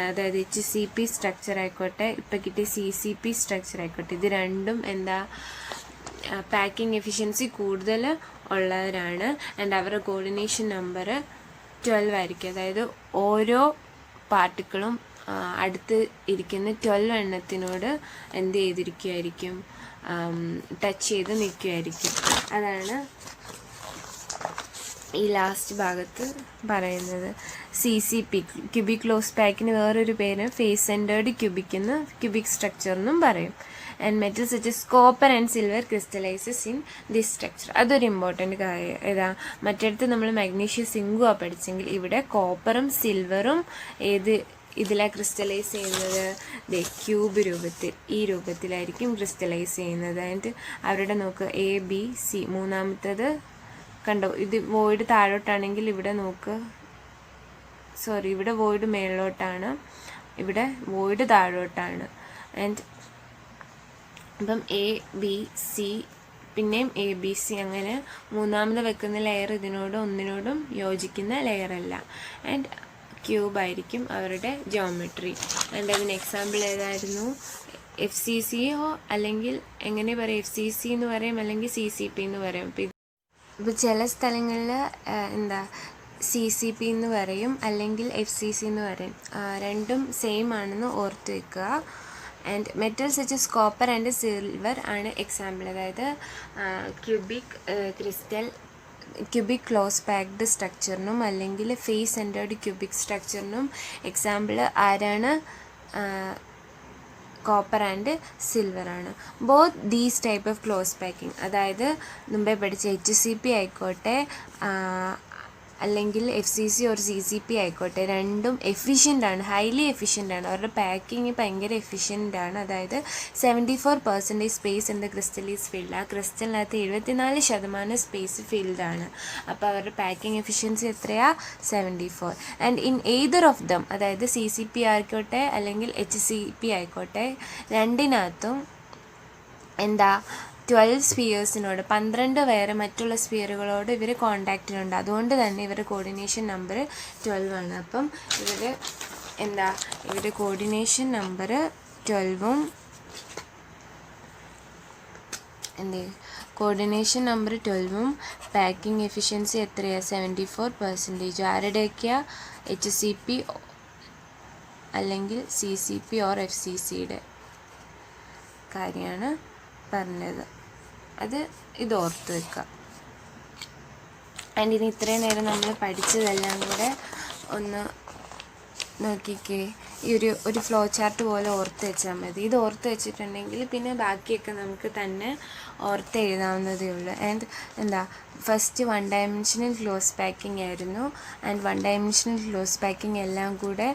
അതായത് HCP സ്ട്രക്ചർ ആയിക്കോട്ടെ, ഇപ്പം കിട്ടിയ CCP സ്ട്രക്ചർ ആയിക്കോട്ടെ, ഇത് രണ്ടും പാക്കിംഗ് എഫിഷ്യൻസി കൂടുതൽ ഉള്ളവരാണ്. ആൻഡ് അവരുടെ കോർഡിനേഷൻ നമ്പർ 12 ആയിരിക്കും. അതായത് ഓരോ പാർട്ടിക്കിളും അടുത്ത് ഇരിക്കുന്ന 12 എണ്ണത്തിനോട് എന്ത് ചെയ്തിരിക്കുമായിരിക്കും? ടച്ച് ചെയ്ത് നിൽക്കുമായിരിക്കും. അതാണ് ഈ ലാസ്റ്റ് ഭാഗത്ത് പറയുന്നത്. CCP ക്യൂബിക് ക്ലോസ് പാക്കിന് വേറൊരു പേര് ഫേസ് സെൻറ്റേർഡ് ക്യൂബിക് സ്ട്രക്ചർ എന്നും പറയും. And metal such as copper and silver crystallises in this structure. അതൊരു ഇമ്പോർട്ടൻറ്റ് കാര്യം. മറ്റിടത്ത് നമ്മൾ മഗ്നീഷ്യം സിങ്കുമാണ് പഠിച്ചെങ്കിൽ ഇവിടെ കോപ്പറും സിൽവറും ഇതിലാണ് ക്രിസ്റ്റലൈസ് ചെയ്യുന്നത്? ക്യൂബ് രൂപത്തിൽ, ഈ രൂപത്തിലായിരിക്കും ക്രിസ്റ്റലൈസ് ചെയ്യുന്നത്. ആൻഡ് അവരുടെ നോക്ക് ABC, മൂന്നാമത്തത് കണ്ടോ? ഇത് വോയിഡ് താഴോട്ടാണെങ്കിൽ ഇവിടെ നോക്ക് ഇവിടെ വോയിഡ് മേളിലോട്ടാണ്, ഇവിടെ വോയിഡ് താഴോട്ടാണ്. ആൻഡ് അപ്പം എ ബി സി പിന്നെയും എ ബി സി അങ്ങനെ മൂന്നാമത് വെക്കുന്ന ലെയർ ഒന്നിനോടും യോജിക്കുന്ന ലെയറല്ല. ആൻഡ് ക്യൂബായിരിക്കും അവരുടെ ജിയോമെട്രി. ആൻഡ് അതിന് എക്സാമ്പിൾ ഏതായിരുന്നു? FCC അല്ലെങ്കിൽ എങ്ങനെ പറയും, FCC എന്ന് പറയും, അല്ലെങ്കിൽ CCP എന്ന് പറയും. ഇപ്പോൾ ചില സ്ഥലങ്ങളിൽ CCP എന്ന് പറയും, അല്ലെങ്കിൽ FCC എന്ന് പറയും. രണ്ടും സെയിം ആണെന്ന് ഓർത്ത് വെക്കുക. And metal such as copper and silver ആണ് എക്സാമ്പിൾ. അതായത് ക്യൂബിക് ക്ലോസ് പാക്ഡ് സ്ട്രക്ചറിനും അല്ലെങ്കിൽ ഫേസ് സെൻറ്റേർഡ് ക്യൂബിക് സ്ട്രക്ചറിനും എക്സാമ്പിൾ ആരാണ്? കോപ്പർ ആൻഡ് സിൽവർ ആണ്. Both these type of close packing, അതായത് മുമ്പേ പഠിച്ച HCP ആയിക്കോട്ടെ അല്ലെങ്കിൽ FCC ഓർ CCP ആയിക്കോട്ടെ, രണ്ടും എഫിഷ്യൻ്റ് ആണ്, ഹൈലി എഫിഷ്യൻ്റ് ആണ്. അവരുടെ പാക്കിങ് ഭയങ്കര എഫിഷ്യൻ്റ് ആണ്. അതായത് 74% space in the crystal is filled. ആ ക്രിസ്റ്റലിനകത്ത് 74% സ്പേസ് ഫിൽഡ് ആണ്. അപ്പോൾ അവരുടെ പാക്കിംഗ് എഫിഷ്യൻസി എത്രയാ? 74. And in either of them, അതായത് CCP ആയിക്കോട്ടെ അല്ലെങ്കിൽ HCP ആയിക്കോട്ടെ, രണ്ടിനകത്തും 12 സ്ഫിയേഴ്സിനോട് 12 വേറെ മറ്റുള്ള സ്ഫിയറുകളോട് ഇവർ കോണ്ടാക്റ്റിലുണ്ട്. അതുകൊണ്ട് തന്നെ ഇവരുടെ കോർഡിനേഷൻ നമ്പർ 12 ആണ്. അപ്പം ഇവരുടെ കോർഡിനേഷൻ നമ്പർ 12ഉം കോർഡിനേഷൻ നമ്പർ 12ഉം പാക്കിംഗ് എഫിഷ്യൻസി എത്രയാണ്? 74%. ആരുടെയൊക്കെയാ? HCP അല്ലെങ്കിൽ CCP ഓർ FCCയുടെ കാര്യമാണ് പറഞ്ഞത്. ഇത് ഓർത്ത് വെക്കുക. ആൻഡ് ഇനി ഇത്രയും നേരം നമ്മൾ പഠിച്ചതെല്ലാം കൂടെ ഒന്ന് നോക്കിക്കേ. ഒരു ഫ്ലോ ചാർട്ട് പോലെ ഓർത്ത് വെച്ചാൽ മതി. ഇത് ഓർത്ത് വെച്ചിട്ടുണ്ടെങ്കിൽ പിന്നെ ബാക്കിയൊക്കെ നമുക്ക് തന്നെ ഓർത്ത് എഴുതാവുന്നതേ ഉള്ളൂ. And first 1 dimensional close packing ആയിരുന്നു. ആൻഡ് 1 ഡയമെൻഷനൽ ക്ലോസ് പാക്കിംഗ് എല്ലാം കൂടെ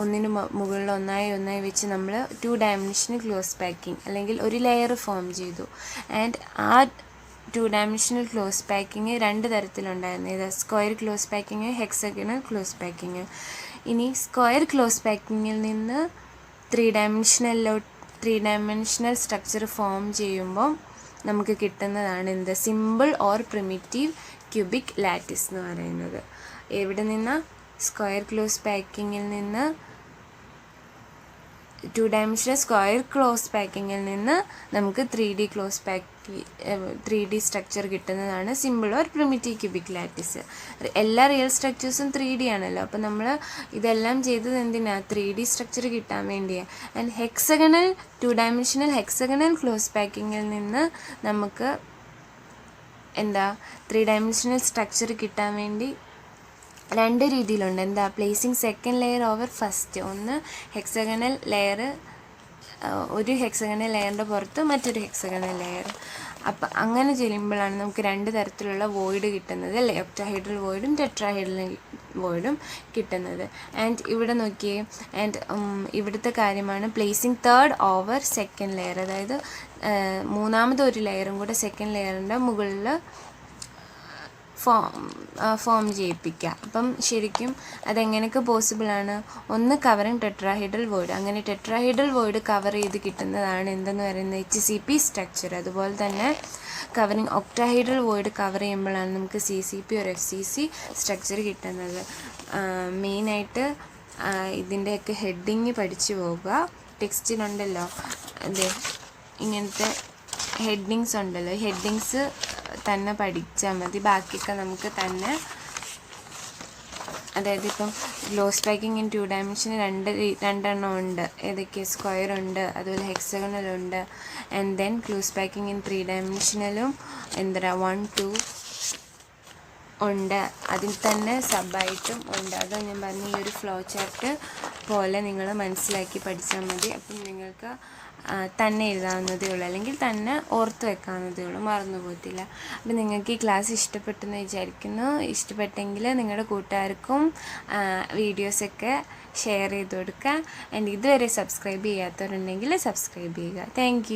ഒന്നിന് മുകളിൽ ഒന്നായി വെച്ച് നമ്മൾ 2 ഡയമെൻഷനൽ ക്ലോസ് പാക്കിംഗ് അല്ലെങ്കിൽ ഒരു ലെയർ ഫോം ചെയ്തു. ആൻഡ് ആ 2 ഡയമെൻഷനൽ ക്ലോസ് പാക്കിങ് 2 തരത്തിലുണ്ടായിരുന്നു. ഇത് square close packing, hexagonal close packing. ഇനി സ്ക്വയർ ക്ലോസ് പാക്കിങ്ങിൽ നിന്ന് 3 ഡയമെൻഷനൽ സ്ട്രക്ചർ ഫോം ചെയ്യുമ്പോൾ നമുക്ക് കിട്ടുന്നതാണ് simple or primitive cubic lattice എന്ന് പറയുന്നത്. എവിടെ നിന്നാ? സ്ക്വയർ ക്ലോസ് പാക്കിങ്ങിൽ നിന്ന് 2 ഡയമെൻഷനൽ സ്ക്വയർ ക്ലോസ് പാക്കിങ്ങിൽ നിന്ന് നമുക്ക് 3D സ്ട്രക്ചർ കിട്ടുന്നതാണ് simple or primitive cubic lattice. എല്ലാ റിയൽ സ്ട്രക്ചേഴ്സും 3D ആണല്ലോ. അപ്പോൾ നമ്മൾ ഇതെല്ലാം ചെയ്തത് എന്തിനാ? 3D സ്ട്രക്ചർ കിട്ടാൻ വേണ്ടിയാണ്. ആൻഡ് 2 ഡയമെൻഷനൽ ഹെക്സഗണൽ ക്ലോസ് പാക്കിങ്ങിൽ നിന്ന് നമുക്ക് 3 ഡയമെൻഷനൽ സ്ട്രക്ചർ കിട്ടാൻ വേണ്ടി 2 രീതിയിലുണ്ട്. Placing second layer over first. ഒന്ന് ഹെക്സഗണൽ ലെയർ, ഒരു ഹെക്സഗണൽ ലെയറിൻ്റെ പുറത്ത് മറ്റൊരു ഹെക്സഗണൽ ലെയർ. അപ്പം അങ്ങനെ ചെയ്യുമ്പോഴാണ് നമുക്ക് 2 തരത്തിലുള്ള വോയിഡ് കിട്ടുന്നത്, അല്ലേ? ഒക്ടാഹൈഡ്രൽ വോയിഡും ടെട്രാഹൈഡ്രൽ വോയിഡും കിട്ടുന്നത്. ആൻഡ് ഇവിടെ നോക്കിയേ. ആൻഡ് ഇവിടുത്തെ കാര്യമാണ് placing third over second layer. അതായത് മൂന്നാമത് ഒരു ലെയറും കൂടെ സെക്കൻഡ് ലെയറിൻ്റെ മുകളിൽ ഫോം ചെയ്യിപ്പിക്കുക. അപ്പം ശരിക്കും അതെങ്ങനെയൊക്കെ പോസിബിളാണ്? ഒന്ന് കവറിങ് ടെട്രാഹൈഡ്രൽ വോയിഡ്. അങ്ങനെ ടെട്രാഹൈഡ്രൽ വോയിഡ് കവർ ചെയ്ത് കിട്ടുന്നതാണ് എന്തെന്ന് പറയുന്നത്? HCP structure. അതുപോലെ തന്നെ കവറിങ് ഒക്ടാഹൈഡ്രൽ വോയിഡ് കവർ ചെയ്യുമ്പോഴാണ് നമുക്ക് CCP or FCC സ്ട്രക്ചർ കിട്ടുന്നത്. മെയിനായിട്ട് ഇതിൻ്റെയൊക്കെ ഹെഡിങ് പഠിച്ചു പോവുക. ടെക്സ്റ്റിലുണ്ടല്ലോ ഇങ്ങനത്തെ ഹെഡിങ്സ് ഉണ്ടല്ലോ, ഹെഡിങ്സ് തന്നെ പഠിച്ചാൽ മതി. ബാക്കിയൊക്കെ നമുക്ക് തന്നെ, അതായത് ഇപ്പം ക്ലോസ് പാക്കിംഗ് ഇൻ 2 ഡയമെൻഷൻ രണ്ടെണ്ണം ഉണ്ട്. ഏതൊക്കെ? സ്ക്വയർ ഉണ്ട്, അതുപോലെ ഹെക്സഗണലുണ്ട്. And then close packing in 3 ഡയമെൻഷനലും 1, 2 ഉണ്ട്. അതിൽ തന്നെ സബായിട്ടും ഉണ്ട്. അത് ഞാൻ പറഞ്ഞ ഈ ഒരു ഫ്ലോ ചാർട്ട് പോലെ നിങ്ങൾ മനസ്സിലാക്കി പഠിച്ചാൽ മതി. അപ്പം നിങ്ങൾക്ക് തന്നെ എഴുതാവുന്നതേ ഉള്ളൂ, അല്ലെങ്കിൽ തന്നെ ഓർത്ത് വെക്കാവുന്നതേ ഉള്ളൂ, മറന്നു പോകത്തില്ല. അപ്പം നിങ്ങൾക്ക് ഈ ക്ലാസ് ഇഷ്ടപ്പെട്ടെന്ന് വിചാരിക്കുന്നു. ഇഷ്ടപ്പെട്ടെങ്കിൽ നിങ്ങളുടെ കൂട്ടുകാർക്കും വീഡിയോസൊക്കെ ഷെയർ ചെയ്ത് കൊടുക്കുക. ആൻഡ് ഇതുവരെ സബ്സ്ക്രൈബ് ചെയ്യാത്തവരുണ്ടെങ്കിൽ സബ്സ്ക്രൈബ് ചെയ്യുക. താങ്ക്